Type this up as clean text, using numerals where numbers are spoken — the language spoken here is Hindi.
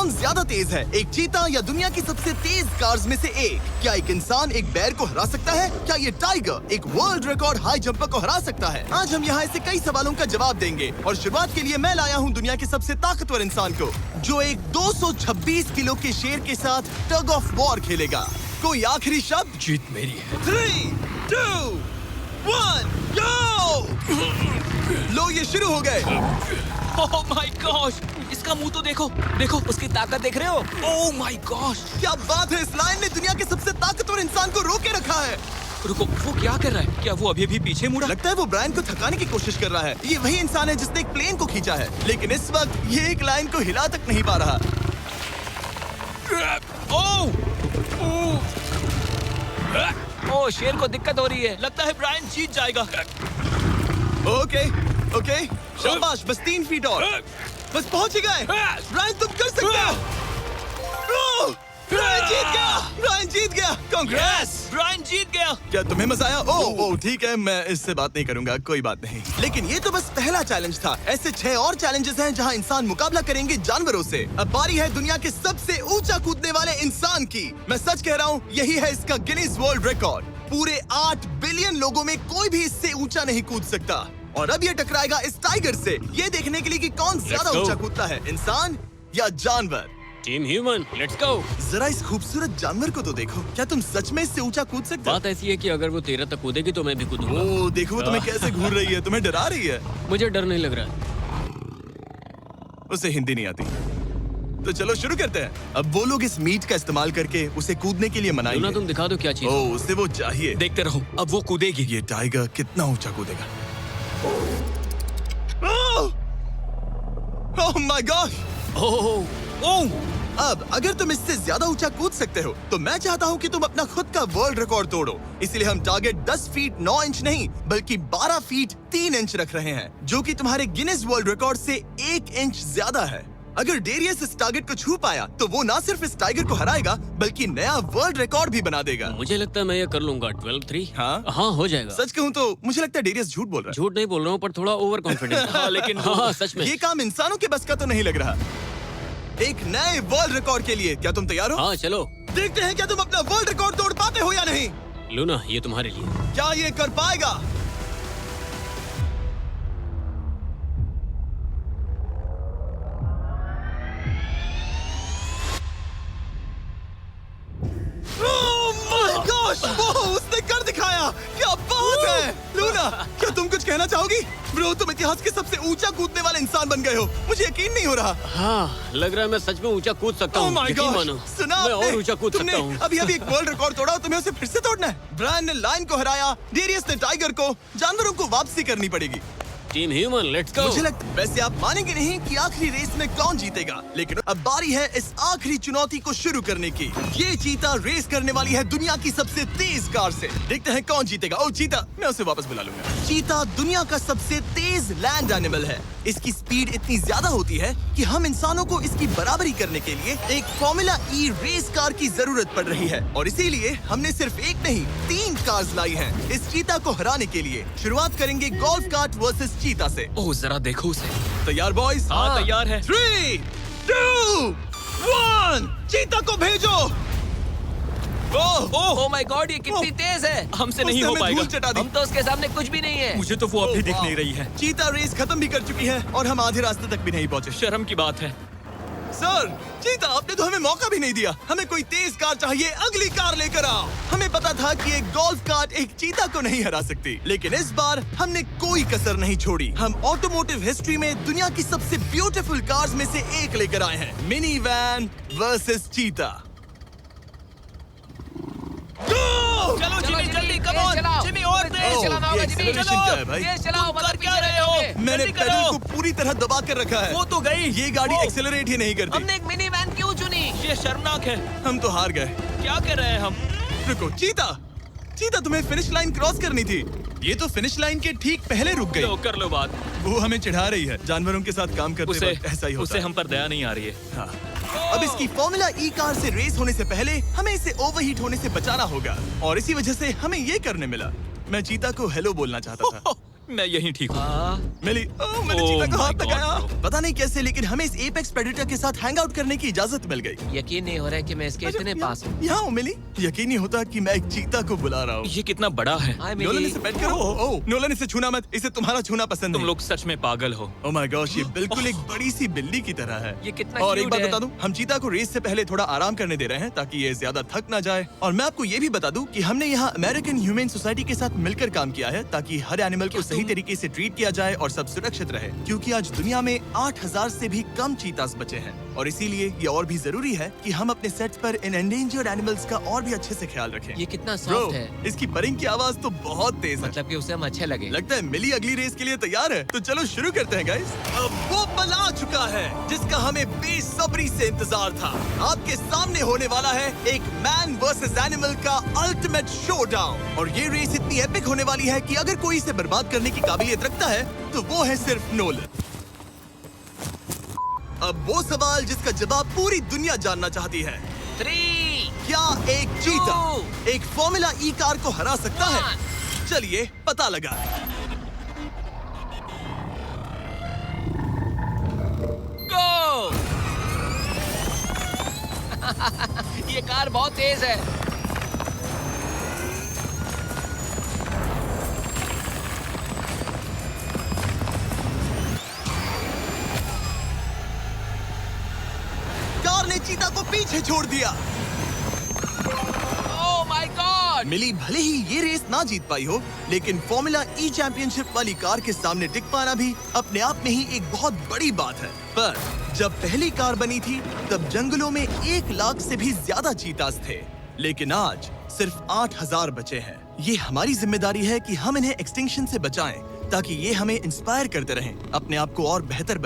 कौन ज्यादा तेज है, एक चीता या दुनिया की सबसे तेज कार्स में से एक? क्या एक इंसान एक बैर को हरा सकता है? क्या ये टाइगर एक वर्ल्ड रिकॉर्ड हाई जंपर को हरा सकता है? आज हम यहाँ ऐसे कई सवालों का जवाब देंगे और शुरुआत के लिए मैं लाया हूँ दुनिया के सबसे ताकतवर इंसान को, जो एक 226 किलो के शेर के साथ टग ऑफ वॉर खेलेगा। कोई आखिरी शब्द? जीत मेरी है। 3, 2, 1, go! लो ये शुरू हो गए। ओह माय गॉश, इसका मुंह तो देखो, देखो उसकी ताकत देख रहे हो? ओह माय गॉश, क्या बात है, इस लायन ने दुनिया के सबसे ताकतवर इंसान को रोके रखा है। रुको, वो क्या कर रहा है? क्या वो अभी भी पीछे मुड़ा? लगता है वो ब्रायन को थकाने की कोशिश कर रहा है। ये वही इंसान है जिसने एक प्लेन को खींचा है, लेकिन इस वक्त ये एक लायन को हिला तक नहीं पा रहा। ओह, शेर को दिक्कत हो रही है। लगता है ब्रायन जीत जाएगा। ओके, ओके, शाबाश, बस 3 फीट और, बस पहुंच ही गए। ब्रायन तुम कर सकते हो। ओह, ब्रायन जीत गया, ब्रायन जीत गया। कांग्रेस, ब्रायन जीत गया। क्या तुम्हें मजा आया? ओह ठीक है, मैं इससे बात नहीं करूंगा, कोई बात नहीं। लेकिन ये तो बस पहला चैलेंज था। ऐसे 6 और चैलेंजेस हैं जहां इंसान मुकाबला करेंगे जानवरों से। अब बारी है दुनिया के सबसे ऊंचा कूदने वाले इंसान की। मैं सच कह रहा हूँ, यही है इसका गिनीज वर्ल्ड रिकॉर्ड। पूरे 8 बिलियन लोगों में कोई भी इससे ऊंचा नहीं कूद सकता। और अब ये टकराएगा इस टाइगर से, ये देखने के लिए कि कौन ज्यादा ऊंचा कूदता है, इंसान या जानवर। Team human, let's go. जरा इस खूबसूरत जानवर को तो देखो, क्या तुम सच में इससे ऊंचा कूद सकते हो? बात ऐसी है कि अगर वो 13 तक कूदेगी तो मैं भी कूदूंगा। ओह देखो वो तुम्हें कैसे घूर रही है, तुम्हें डरा रही है। मुझे डर नहीं लग रहा है। उसे हिंदी नहीं आती, तो चलो शुरू करते हैं। अब वो लोग इस मीट का इस्तेमाल करके उसे कूदने के लिए मनाएंगे। लूना, तुम दिखा दो क्या चीज। ओह उसे वो चाहिए। देखते रहो, अब वो कूदेगी। ये टाइगर कितना ऊंचा कूदेगा। Oh my God. ओह, अब अगर तुम इससे ज्यादा ऊंचा कूद सकते हो तो मैं चाहता हूँ कि तुम अपना खुद का वर्ल्ड रिकॉर्ड तोड़ो। इसलिए हम टारगेट 10 फीट 9 इंच नहीं बल्कि 12 फीट 3 इंच रख रहे हैं, जो कि तुम्हारे गिनीज वर्ल्ड रिकॉर्ड से 1 इंच ज्यादा है। अगर डेरियस इस टारगेट को छू पाया तो वो ना सिर्फ इस टाइगर को हराएगा बल्कि नया वर्ल्ड रिकॉर्ड भी बना देगा। मुझे लगता है मैं ये कर लूंगा। 12-3। हाँ हो जाएगा। सच कहूँ तो मुझे लगता है डेरियस झूठ बोल रहा झूठ नहीं बोल रहा हूँ, पर थोड़ा ओवर कॉन्फिडेंट। लेकिन हाँ, सच में ये काम इंसानों के बस का तो नहीं लग रहा। एक नए वर्ल्ड रिकॉर्ड के लिए क्या तुम तैयार हो? हाँ चलो देखते हैं क्या तुम अपना वर्ल्ड रिकॉर्ड तोड़ पाते हो या नहीं। लूना, ये तुम्हारे लिए। क्या ये कर पाएगा? Oh my gosh! वो उसने कर दिखाया, क्या बात है। लूना, क्या तुम कुछ कहना चाहोगी? ब्रो, तुम इतिहास के सबसे ऊंचा कूदने वाले इंसान बन गए हो, मुझे यकीन नहीं हो रहा। हाँ, लग रहा है मैं सच में ऊंचा कूद सकता हूँ। यकीन मानो, सुना मैं और ऊंचा कूद सकता हूँ। अभी एक वर्ल्ड रिकॉर्ड तोड़ा, तुम्हें उसे फिर से तोड़ना है। ब्रायन ने लायन को हराया, डेरियस ने टाइगर को, जानवरों को वापसी करनी पड़ेगी। Team human, let's go. मुझे लगता है वैसे आप मानेंगे नहीं कि आखिरी रेस में कौन जीतेगा, लेकिन अब बारी है इस आखिरी चुनौती को शुरू करने की। ये चीता रेस करने वाली है दुनिया की सबसे तेज कार से। देखते हैं कौन जीतेगा। ओ चीता, मैं उसे वापस बुला लूंगा। चीता दुनिया का सबसे तेज लैंड एनिमल है। इसकी स्पीड इतनी ज्यादा होती है कि हम इंसानों को इसकी बराबरी करने के लिए एक फॉर्मूला ई रेस कार की जरूरत पड़ रही है, और इसीलिए हमने सिर्फ एक नहीं 3 कार्स लाई हैं इस चीता को हराने के लिए। शुरुआत करेंगे गोल्फ कार्ट वर्सेस चीता से। ओह, जरा देखो उसे। तैयार बॉयज? हाँ, तैयार है। 3, 2, 1, चीता को भेजो। ओह माय गॉड, ये कितनी तेज है। हमसे नहीं हो पाएगा। हम तो उसके सामने कुछ भी नहीं है। मुझे तो वो अब भी दिख नहीं रही है। चीता रेस खत्म भी कर चुकी है और हम आधे रास्ते तक भी नहीं पहुंचे। शर्म की बात है। सर, चीता आपने तो हमें मौका भी नहीं दिया। हमें कोई तेज कार चाहिए, अगली कार लेकर आओ। हमें पता था कि एक गोल्फ कार्ट एक चीता को नहीं हरा सकती, लेकिन इस बार हमने कोई कसर नहीं छोड़ी। हम ऑटोमोटिव हिस्ट्री में दुनिया की सबसे ब्यूटीफुल कार्स में से एक लेकर आए हैं, मिनी वैन वर्सेस चीता। चलो जिमी, जल्दी, कम ऑन जिमी, और तेज चलाना होगा जिमी। चलो, तुम कर क्या रहे हो? मैंने पेडल को पूरी तरह दबा कर रखा है। वो तो गई। ये गाड़ी एक्सेलरेट ही नहीं करती। हमने एक मिनी वैन क्यों चुनी? ये शर्मनाक है। हम तो हार गए। क्या कर रहे हैं हम? रुको, चीता तुम्हें फिनिश लाइन क्रॉस करनी थी। ये तो फिनिश लाइन के ठीक पहले रुक गई। लो, कर लो बात। वो हमें चिढ़ा रही है। जानवरों के साथ काम करते उसे वक्त ऐसा ही होता उसे है। हम पर दया नहीं आ रही है। हाँ। अब इसकी फॉर्मूला ई कार से रेस होने से पहले हमें इसे ओवरहीट होने से बचाना होगा, और इसी वजह से हमें ये करने मिला। मैं चीता को हेलो बोलना चाहता था। मैं यहीं ठीक हूँ। मिली, मैंने Oh चीता को my हाथ God, लगाया। bro. पता नहीं कैसे, लेकिन हमें इस एपेक्स प्रेडेटर के साथ हैंग आउट करने की इजाजत मिल गई। यकीन नहीं हो रहा है कि मैं इसके इतने पास हूँ। यहाँ हूँ मिली। यकीन नहीं होता कि मैं एक चीता को बुला रहा हूँ। ये कितना बड़ा है। हाय नोलन, मिली। इसे पेट करो। ओह, नोलन, इसे छूना मत। इसे तुम्हारा छूना पसंद तुम नहीं। लोग सच में पागल हो। ओह माय गॉश, ये बिल्कुल एक बड़ी सी बिल्ली की तरह है। ये कितना और एक cute बात है। बता दूं, हम चीता को रेस से पहले थोड़ा आराम करने दे रहे हैं ताकि ये ज्यादा थक ना जाए। और मैं आपको ये भी बता दूं कि हमने यहाँ अमेरिकन ह्यूमन सोसाइटी के साथ मिलकर काम किया है ताकि हर एनिमल को सही तरीके से ट्रीट किया जाए और सब सुरक्षित रहे, क्योंकि आज दुनिया में 8000 से भी कम चीतास बचे हैं। और इसीलिए ये और भी जरूरी है कि हम अपने सेट्स पर इन एंडेंजर्ड एनिमल्स का और भी अच्छे से ख्याल रखें। ये कितना ब्रो, सॉफ्ट है। इसकी परिंग की आवाज तो बहुत तेज है। मतलब कि उसे हम अच्छे लगे। लगता है मिली अगली रेस के लिए तैयार है, तो चलो शुरू करते हैं गाइस। अब वो पल आ चुका है जिसका हमें बेसब्री से इंतजार था। आपके सामने होने वाला है एक मैन वर्सेस एनिमल का अल्टीमेट शोडाउन। और ये रेस इतनी एपिक होने वाली है कि अगर कोई इसे बर्बाद करने की काबिलियत रखता है तो वो है सिर्फ नोलन। अब वो सवाल जिसका जवाब पूरी दुनिया जानना चाहती है, 3, क्या एक चीता 2, एक फॉर्मूला ई कार को हरा सकता है? 1। चलिए पता लगा। गो। ये कार बहुत तेज है। कार ने चीता को पीछे छोड़ दिया। Oh my God. मिली भले ही ये रेस ना जीत पाई हो, लेकिन फॉर्मूला ई चैंपियनशिप वाली कार के सामने टिक पाना भी अपने आप में ही एक बहुत बड़ी बात है। पर जब पहली कार बनी थी तब जंगलों में 1 लाख से भी ज्यादा चीतास थे, लेकिन आज सिर्फ 8000 बचे हैं। ये हमारी जिम्मेदारी है कि हम इन्हें एक्सटिंक्शन से बचाएं ताकि ये हमें इंस्पायर करते रहें अपने आप को और बेहतर